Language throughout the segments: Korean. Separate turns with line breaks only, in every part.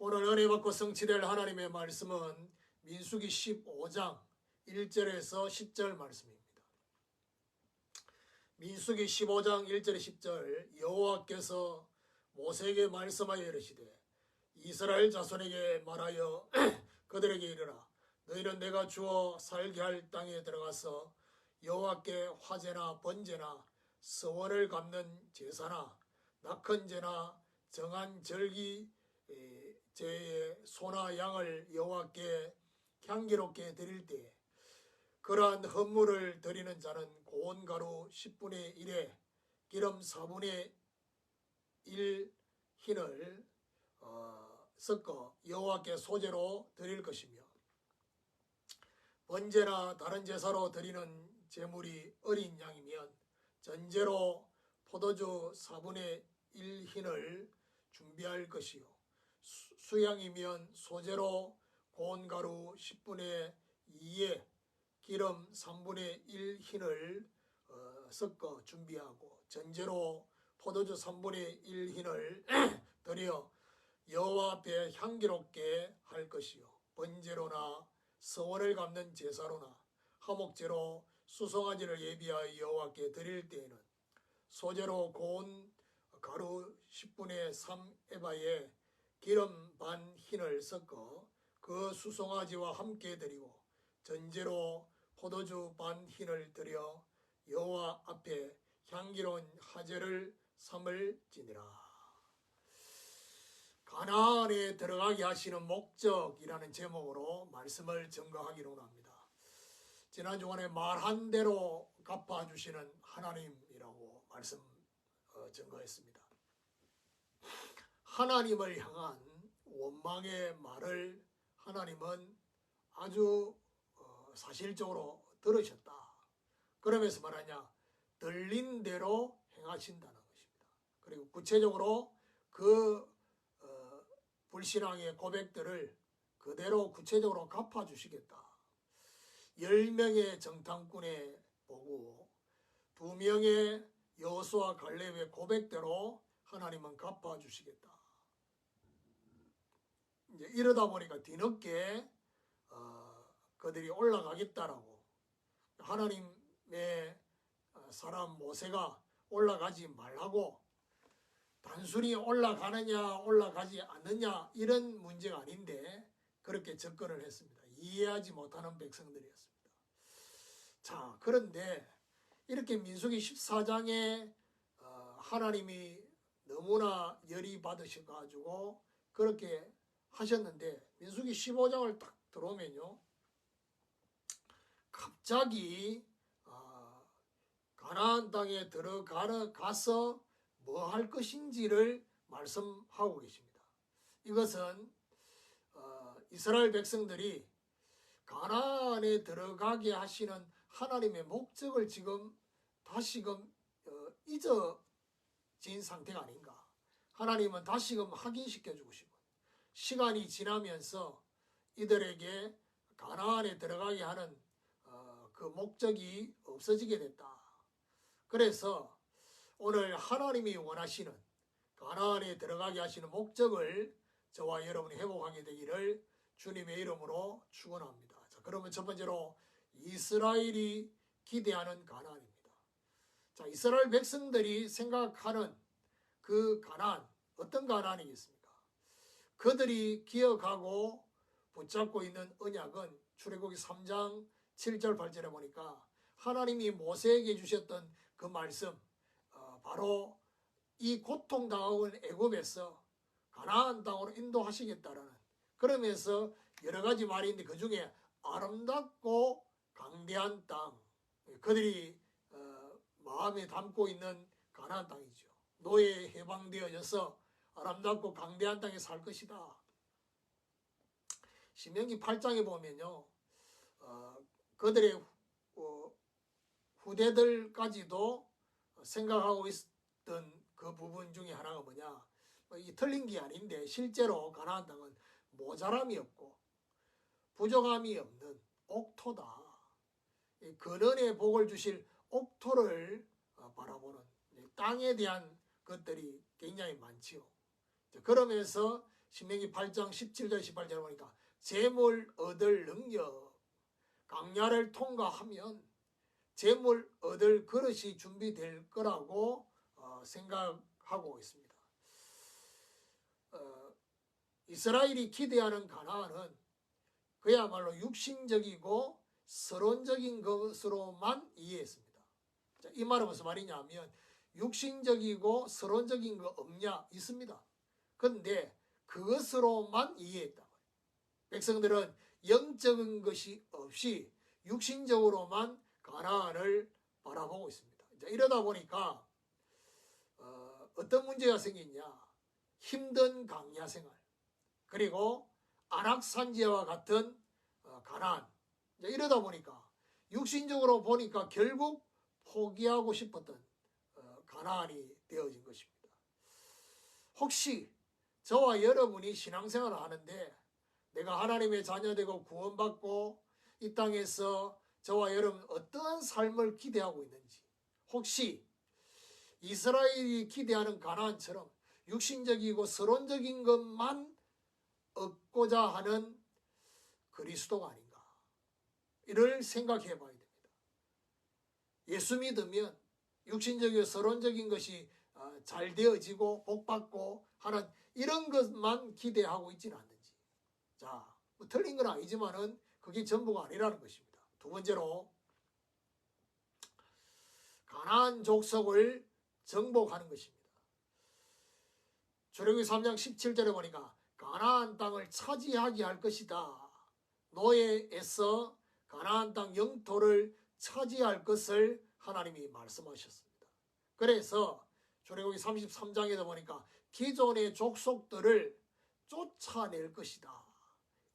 오늘 은혜 받고 성취될 하나님의 말씀은 민수기 15장 1절에서 10절 말씀입니다. 민수기 15장 1절 10절 여호와께서 모세에게 말씀하여 이르시되 이스라엘 자손에게 말하여 그들에게 이르라 너희는 내가 주어 살게 할 땅에 들어가서 여호와께 화제나 번제나 서원을 갚는 제사나 낙헌제나 정한 절기 제의 소나 양을 여호와께 향기롭게 드릴 때에 그러한 헌물을 드리는 자는 고운 가루 10분의 1에 기름 4분의 1 흰을 섞어 여호와께 소제로 드릴 것이며 번제나 다른 제사로 드리는 제물이 어린 양이면 전제로 포도주 4분의 1 흰을 준비할 것이요 수양이면 소제로 고운 가루 10분의 2에 기름 3분의 1 흰을 섞어 준비하고 전제로 포도주 3분의 1 흰을 드려 여호와 앞에 향기롭게 할 것이요 번제로나 서원을 갚는 제사로나 화목제로 수송아지를 예비하여 여호와께 드릴 때에는 소제로 고운 가루 10분의 3 에바에 기름 반 흰을 섞어 그 수송아지와 함께 드리고 전제로 포도주 반 흰을 드려 여호와 앞에 향기로운 화제를 삼을지니라. 가나안에 들어가게 하시는 목적이라는 제목으로 말씀을 증거하기로 합니다. 지난 주간에 말한 대로 갚아주시는 하나님이라고 말씀 증거했습니다. 하나님을 향한 원망의 말을 하나님은 아주 사실적으로 들으셨다. 그러면서 말하냐 들린 대로 행하신다는 것입니다. 그리고 구체적으로 그 불신앙의 고백들을 그대로 구체적으로 갚아주시겠다. 10명의 정탐꾼의 보고 2명의 여호수아 갈렙의 고백대로 하나님은 갚아주시겠다. 이제 이러다 보니까 뒤늦게 그들이 올라가겠다라고 하나님의 사람 모세가 올라가지 말라고 단순히 올라가느냐 올라가지 않느냐 이런 문제가 아닌데 그렇게 접근을 했습니다. 이해하지 못하는 백성들이었습니다. 자, 그런데 이렇게 민수기 14장에 하나님이 너무나 열이 받으셔가지고 그렇게 하셨는데 민수기 15장을 딱 들어오면요 갑자기 가나안 땅에 들어가서 뭐 할 것인지를 말씀하고 계십니다. 이것은 이스라엘 백성들이 가나안에 들어가게 하시는 하나님의 목적을 지금 다시금 잊어진 상태가 아닌가. 하나님은 다시금 확인시켜주고 싶은 시간이 지나면서 이들에게 가나안에 들어가게 하는 그 목적이 없어지게 됐다. 그래서 오늘 하나님이 원하시는 가나안에 들어가게 하시는 목적을 저와 여러분이 회복하게 되기를 주님의 이름으로 축원합니다. 자, 그러면 첫 번째로 이스라엘이 기대하는 가나안입니다. 자, 이스라엘 백성들이 생각하는 그 가나안, 어떤 가나안이겠습니까? 그들이 기억하고 붙잡고 있는 언약은 출애굽기 3장 7절 8절에 보니까 하나님이 모세에게 주셨던 그 말씀, 바로 이 고통당하는 애굽에서 가나안 땅으로 인도하시겠다라는, 그러면서 여러 가지 말이 있는데 그 중에 아름답고 강대한 땅, 그들이 마음에 담고 있는 가나안 땅이죠. 노예에 해방되어져서 아름답고 강대한 땅에 살 것이다. 신명기 8장에 보면요, 그들의 후대들까지도 생각하고 있던 그 부분 중에 하나가 뭐냐, 이 틀린 게 아닌데 실제로 가나안 땅은 모자람이 없고 부족함이 없는 옥토다. 근원의 복을 주실 옥토를 바라보는 땅에 대한 것들이 굉장히 많지요. 그러면서 신명기 8장 17절 18절 보니까 재물 얻을 능력, 강야를 통과하면 재물 얻을 그릇이 준비될 거라고 생각하고 있습니다. 이스라엘이 기대하는 가나안은 그야말로 육신적이고 서론적인 것으로만 이해했습니다. 자, 이 말은 무슨 말이냐면 육신적이고 서론적인 거 없냐? 있습니다. 그런데 그것으로만 이해했다. 백성들은 영적인 것이 없이 육신적으로만 가나안을 바라보고 있습니다. 자, 이러다 보니까 어떤 문제가 생기냐? 힘든 강야 생활, 그리고 안악산지와 같은 가나안. 이러다 보니까 육신적으로 보니까 결국 포기하고 싶었던 가나안이 되어진 것입니다. 혹시 저와 여러분이 신앙생활을 하는데 내가 하나님의 자녀되고 구원받고 이 땅에서 저와 여러분 어떠한 삶을 기대하고 있는지, 혹시 이스라엘이 기대하는 가나안처럼 육신적이고 서론적인 것만 얻고자 하는 그리스도가 아닌가, 이를 생각해 봐야 됩니다. 예수 믿으면 육신적이고 서론적인 것이 잘 되어지고 복받고 하는 이런 것만 기대하고 있지는 않는지. 자, 뭐 틀린 건 아니지만은 그게 전부가 아니라는 것입니다. 두 번째로 가나안 족속을 정복하는 것입니다. 출애굽기 3장 17절에 보니까 가나안 땅을 차지하게 할 것이다. 노예에서 가나안 땅 영토를 차지할 것을 하나님이 말씀하셨습니다. 그래서 출애굽기 33장에도 보니까 기존의 족속들을 쫓아낼 것이다.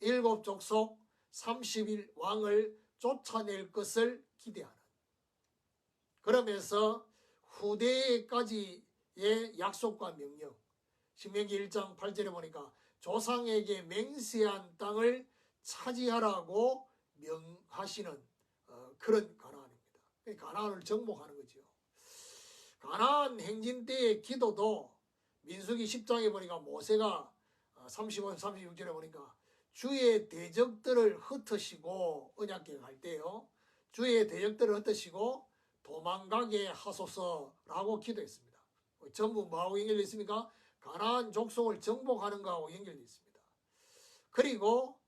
7족속 30일 왕을 쫓아낼 것을 기대하는, 그러면서 후대까지의 약속과 명령, 신명기 1장 8절에 보니까 조상에게 맹세한 땅을 차지하라고 명하시는 그런 가나안입니다. 가나안을 정복하는 거죠. 가나안 행진 때의 기도도 민수기 10장에 보니까 모세가 35, 36절에 보니까 주의 대적들을 흩으시고, 언약궤 갈 때요, 주의 대적들을 흩으시고 도망가게 하소서라고 기도했습니다. 전부 뭐하고 연결되어 있습니까? 가나안 족속을 정복하는 것하고 연결되어 있습니다. 그리고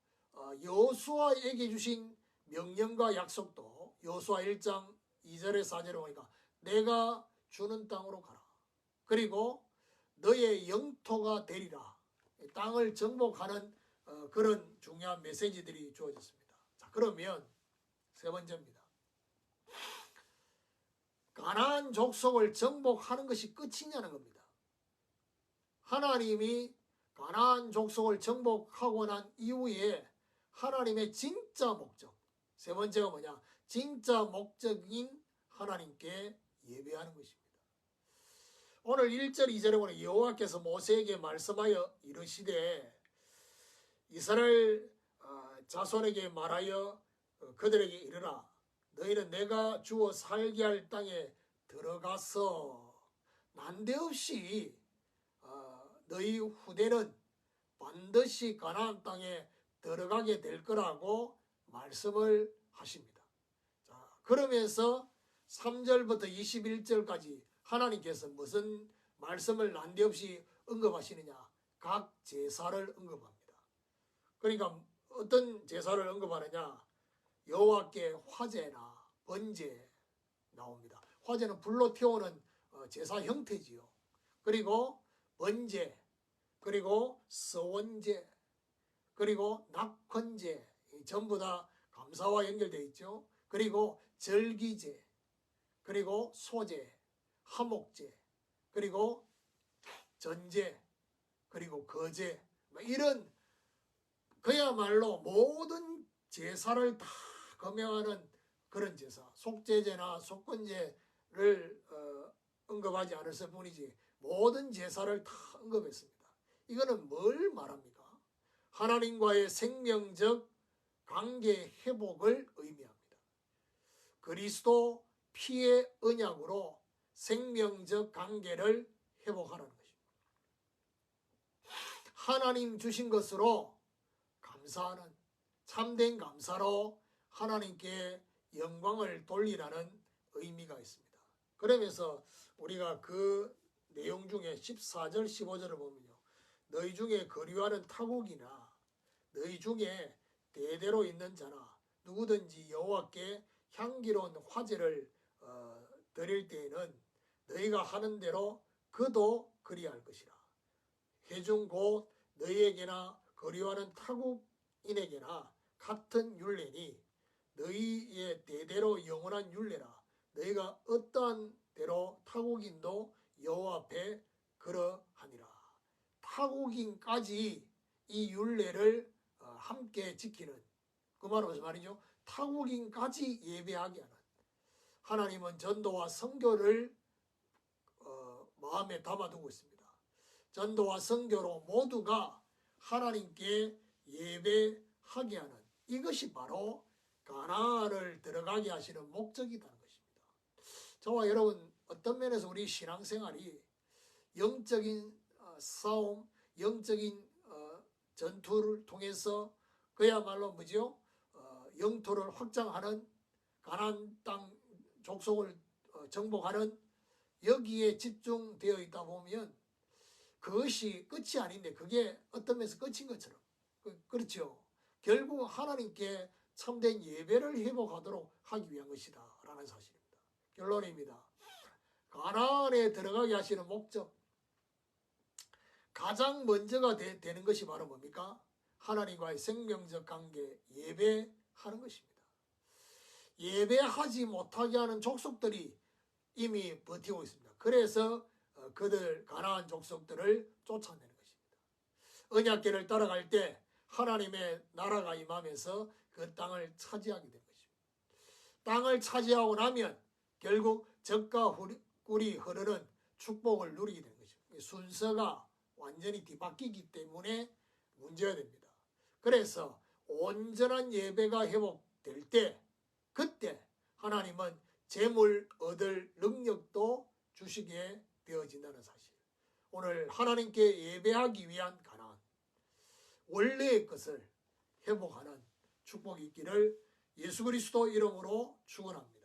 여호수아에게 주신 명령과 약속도 여호수아 1장 2절에 4절에 보니까 내가 주는 땅으로 가라. 그리고 너의 영토가 되리라. 땅을 정복하는 그런 중요한 메시지들이 주어졌습니다. 자, 그러면 세 번째입니다. 가나안 족속을 정복하는 것이 끝이냐는 겁니다. 하나님이 가나안 족속을 정복하고 난 이후에 하나님의 진짜 목적, 세 번째가 뭐냐? 진짜 목적인 하나님께 예배하는 것입니다. 오늘 1절 2절에 보면 여호와께서 모세에게 말씀하여 이르시되 이스라엘 자손에게 말하여 그들에게 이르라. 너희는 내가 주어 살게 할 땅에 들어가서 난데없이 너희 후대는 반드시 가나안 땅에 들어가게 될 거라고 말씀을 하십니다. 자, 그러면서 3절부터 21절까지 하나님께서 무슨 말씀을 난데없이 언급하시느냐? 각 제사를 언급합니다. 그러니까 어떤 제사를 언급하느냐? 여호와께 화제나 번제 나옵니다. 화제는 불로 태우는 제사 형태지요. 그리고 번제, 그리고 서원제, 그리고 낙헌제, 전부 다 감사와 연결되어 있죠. 그리고 절기제, 그리고 소제, 화목제, 그리고 전제, 그리고 거제, 이런 그야말로 모든 제사를 다 검명하는 그런 제사, 속제제나 속건제를 언급하지 않았을 뿐이지 모든 제사를 다 언급했습니다. 이거는 뭘 말합니까? 하나님과의 생명적 관계 회복을 의미합니다. 그리스도 피의 언약으로 생명적 관계를 회복하라는 것입니다. 하나님 주신 것으로 감사하는 참된 감사로 하나님께 영광을 돌리라는 의미가 있습니다. 그러면서 우리가 그 내용 중에 14절 15절을 보면요. 너희 중에 거류하는 타국이나 너희 중에 대대로 있는 자나 누구든지 여호와께 향기로운 화제를 드릴 때에는 너희가 하는 대로 그도 그리할 것이라. 회중 곧 너희에게나 거류하는 타국인에게나 같은 율례니 너희의 대대로 영원한 율례라. 너희가 어떠한 대로 타국인도 여호와 앞에 그러하니라. 타국인까지 이 율례를 함께 지키는, 그 말은 무슨 말이죠? 타국인까지 예배하게 하는, 하나님은 전도와 선교를 마음에 담아두고 있습니다. 전도와 선교로 모두가 하나님께 예배하게 하는, 이것이 바로 가나안을 들어가게 하시는 목적이라는 것입니다. 저와 여러분, 어떤 면에서 우리 신앙생활이 영적인 싸움, 영적인 전투를 통해서 그야말로 뭐죠? 영토를 확장하는, 가나안 땅 족속을 정복하는, 여기에 집중되어 있다 보면 그것이 끝이 아닌데 그게 어떤 면에서 끝인 것처럼, 그렇죠. 결국 하나님께 참된 예배를 회복하도록 하기 위한 것이다 라는 사실입니다. 결론입니다. 가나안에 들어가게 하시는 목적, 가장 먼저가 되는 것이 바로 뭡니까? 하나님과의 생명적 관계, 예배하는 것입니다. 예배하지 못하게 하는 족속들이 이미 버티고 있습니다. 그래서 그들 가나안 족속들을 쫓아내는 것입니다. 언약궤를 따라갈 때 하나님의 나라가 임하면서 그 땅을 차지하게 된 것입니다. 땅을 차지하고 나면 결국 젖과 꿀이 흐르는 축복을 누리게 된 것입니다. 순서가 완전히 뒤바뀌기 때문에 문제가 됩니다. 그래서 온전한 예배가 회복될 때, 그때 하나님은 재물 얻을 능력도 주시게 되어진다는 사실. 오늘 하나님께 예배하기 위한 가나안, 원래의 것을 회복하는 축복이 있기를 예수 그리스도 이름으로 축원합니다.